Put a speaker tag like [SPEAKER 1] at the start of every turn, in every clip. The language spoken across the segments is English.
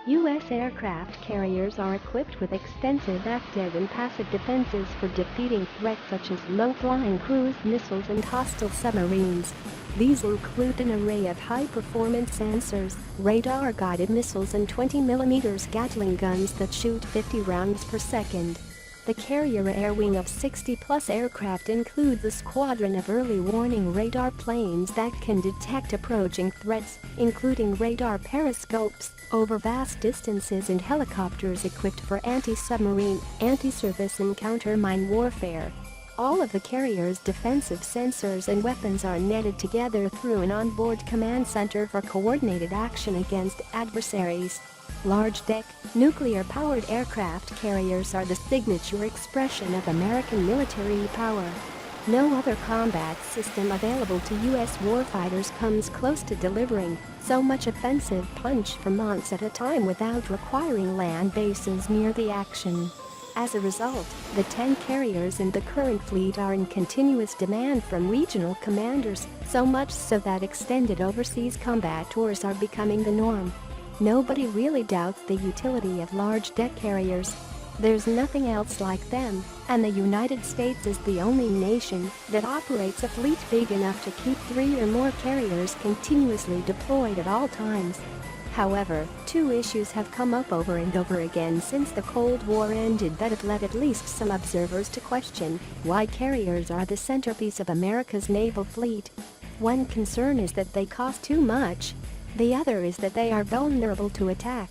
[SPEAKER 1] U.S. aircraft carriers are equipped with extensive active and passive defenses for defeating threats such as low-flying cruise missiles and hostile submarines. These include an array of high-performance sensors, radar-guided missiles and 20mm Gatling guns that shoot 50 rounds per second. The carrier air wing of 60-plus aircraft includes a squadron of early warning radar planes that can detect approaching threats, including radar periscopes, over vast distances and helicopters equipped for anti-submarine, anti-surface and counter-mine warfare. All of the carrier's defensive sensors and weapons are netted together through an onboard command center for coordinated action against adversaries. Large-deck, nuclear-powered aircraft carriers are the signature expression of American military power. No other combat system available to U.S. warfighters comes close to delivering so much offensive punch for months at a time without requiring land bases near the action. As a result, the 10 carriers in the current fleet are in continuous demand from regional commanders, so much so that extended overseas combat tours are becoming the norm. Nobody really doubts the utility of large-deck carriers. There's nothing else like them, and the United States is the only nation that operates a fleet big enough to keep 3 or more carriers continuously deployed at all times. However, 2 issues have come up over and over again since the Cold War ended that have led at least some observers to question why carriers are the centerpiece of America's naval fleet. One concern is that they cost too much. The other is that they are vulnerable to attack.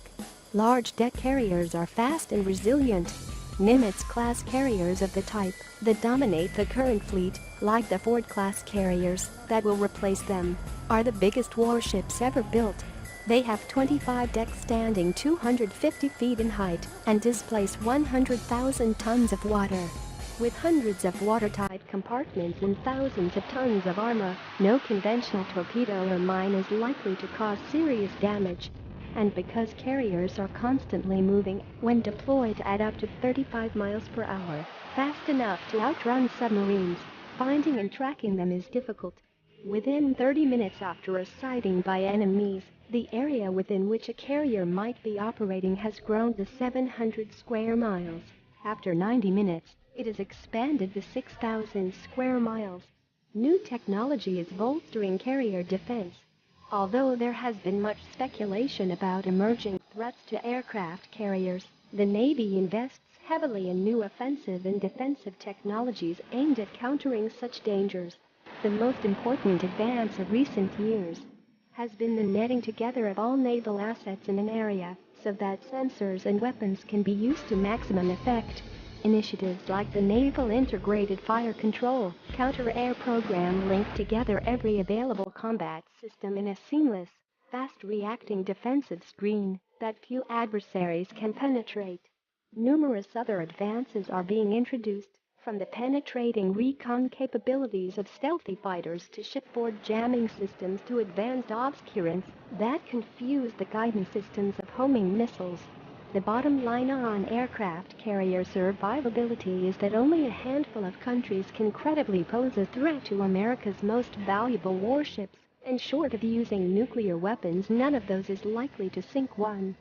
[SPEAKER 1] Large-deck carriers are fast and resilient. Nimitz-class carriers of the type that dominate the current fleet, like the Ford-class carriers that will replace them, are the biggest warships ever built. They have 25 decks standing 250 feet in height and displace 100,000 tons of water. With hundreds of watertight compartments and thousands of tons of armor, no conventional torpedo or mine is likely to cause serious damage. And because carriers are constantly moving when deployed at up to 35 miles per hour, fast enough to outrun submarines, finding and tracking them is difficult. Within 30 minutes after a sighting by enemies, the area within which a carrier might be operating has grown to 700 square miles. After 90 minutes, it has expanded to 6,000 square miles. New technology is bolstering carrier defense. Although there has been much speculation about emerging threats to aircraft carriers, the Navy invests heavily in new offensive and defensive technologies aimed at countering such dangers. The most important advance of recent years has been the netting together of all naval assets in an area so that sensors and weapons can be used to maximum effect. Initiatives like the Naval Integrated Fire Control Counter-Air Program link together every available combat system in a seamless, fast-reacting defensive screen that few adversaries can penetrate. Numerous other advances are being introduced, from the penetrating recon capabilities of stealthy fighters to shipboard jamming systems to advanced obscurants that confuse the guidance systems of homing missiles. The bottom line on aircraft carrier survivability is that only a handful of countries can credibly pose a threat to America's most valuable warships, and short of using nuclear weapons, none of those is likely to sink one.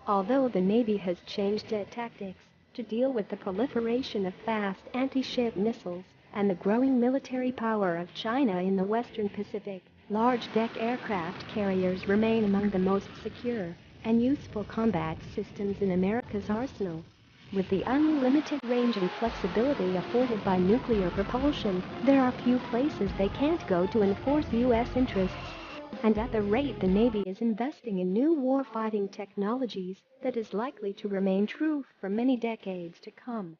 [SPEAKER 1] Although the Navy has changed its tactics to deal with the proliferation of fast anti-ship missiles and the growing military power of China in the Western Pacific, large-deck aircraft carriers remain among the most secure and useful combat systems in America's arsenal. With the unlimited range and flexibility afforded by nuclear propulsion, there are few places they can't go to enforce U.S. interests. And at the rate the Navy is investing in new warfighting technologies, that is likely to remain true for many decades to come.